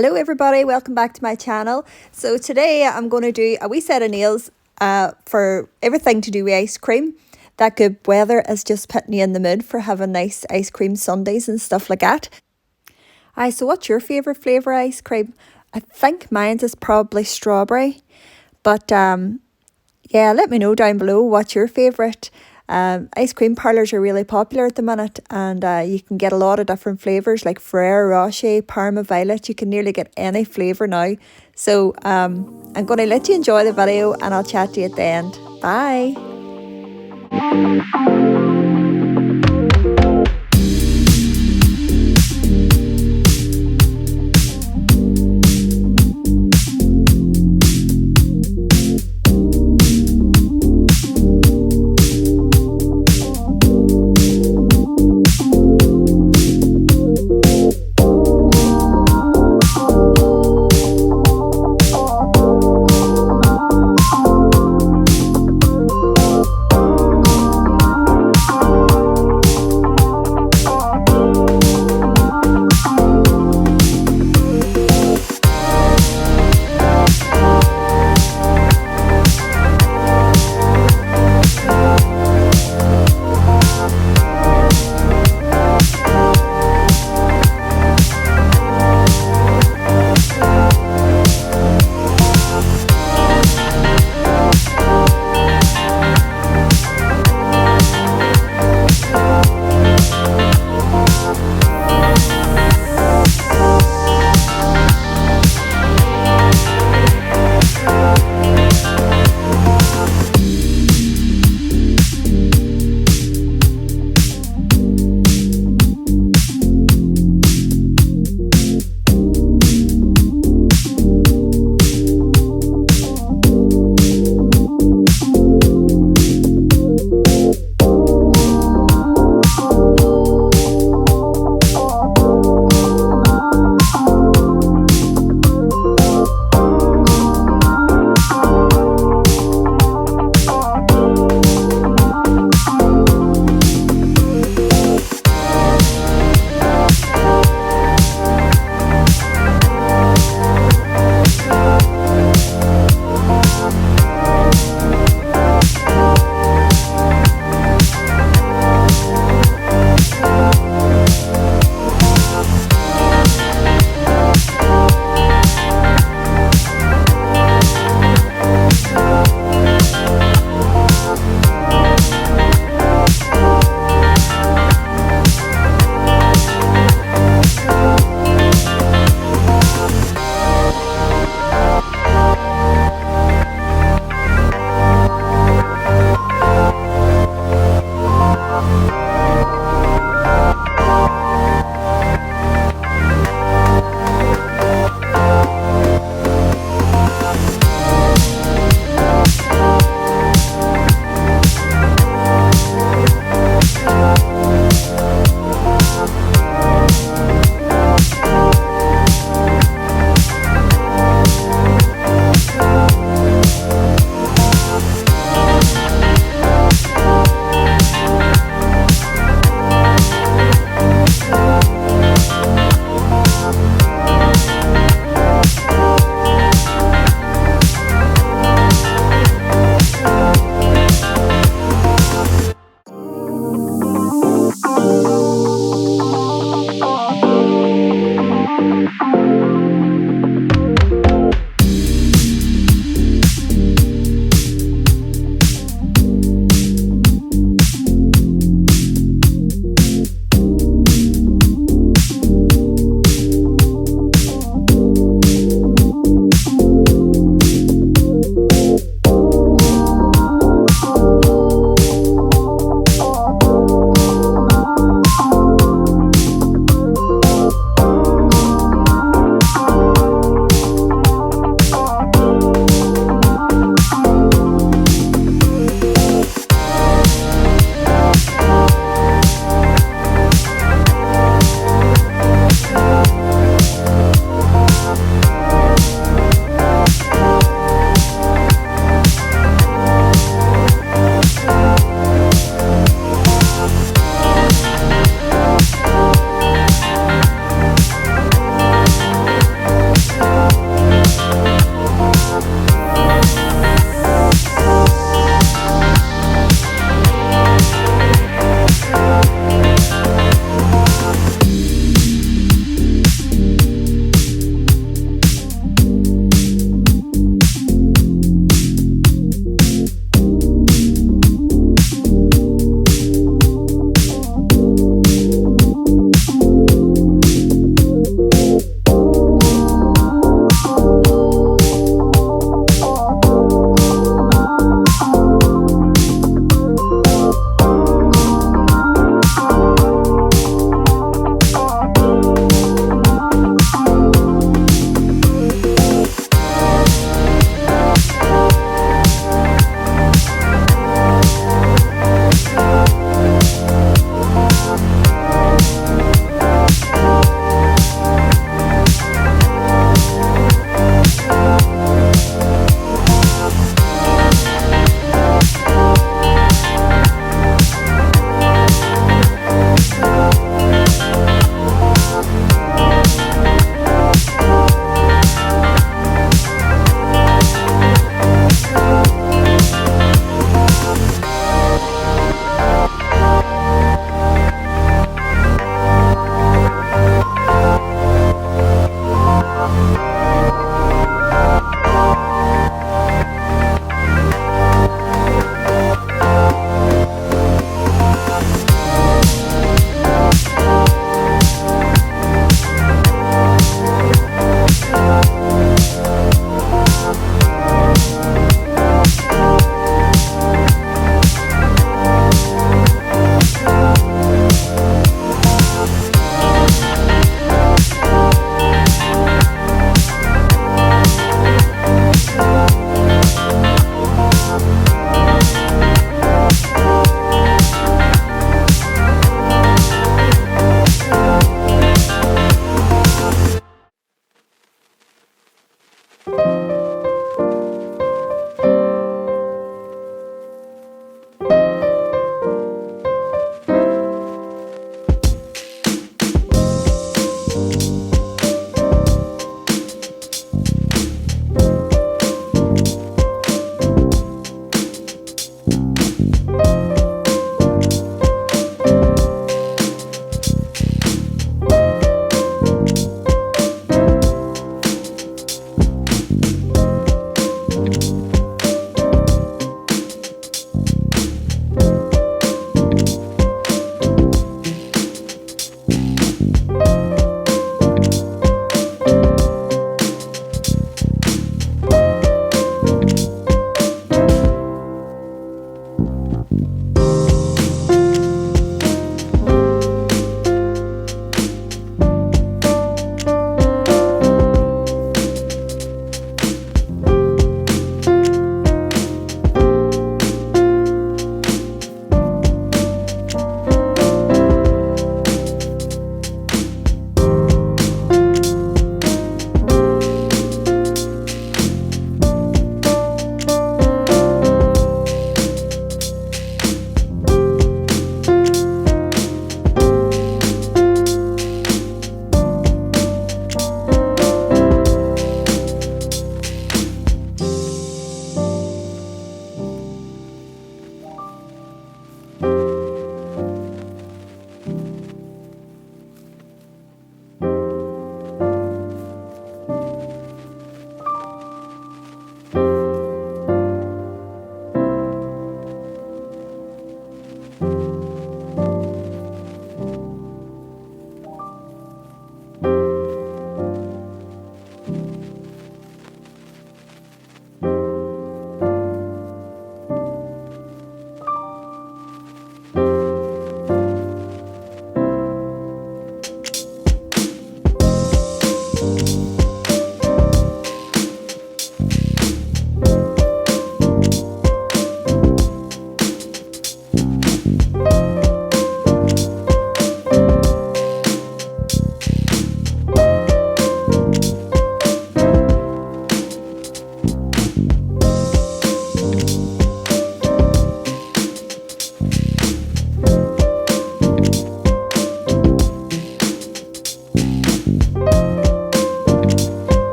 Hello everybody, welcome back to my channel. So today I'm going to do a wee set of nails for everything to do with ice cream. That good weather is just putting you in the mood for having nice ice cream sundaes and stuff like that. So what's your favourite flavour ice cream? I think mine's is probably strawberry, but yeah, let me know down below what's your favourite. Ice cream parlours are really popular at the minute, and you can get a lot of different flavours like Ferrero Rocher, Parma Violet. You can nearly get any flavour now. So I'm going to let you enjoy the video and I'll chat to you at the end. Bye.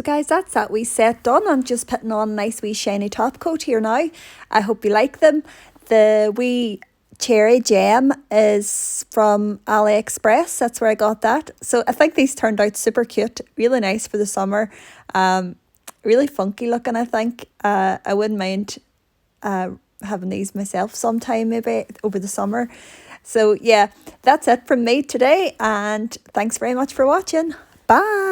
So guys, that's that wee set done. I'm just putting on a nice wee shiny top coat here now. I hope you like them. The wee cherry gem is from AliExpress. That's where I got that. So I think these turned out super cute, really nice for the summer. Really funky looking, I think. I wouldn't mind having these myself sometime, maybe over the summer. So yeah, that's it from me today, and thanks very much for watching. Bye.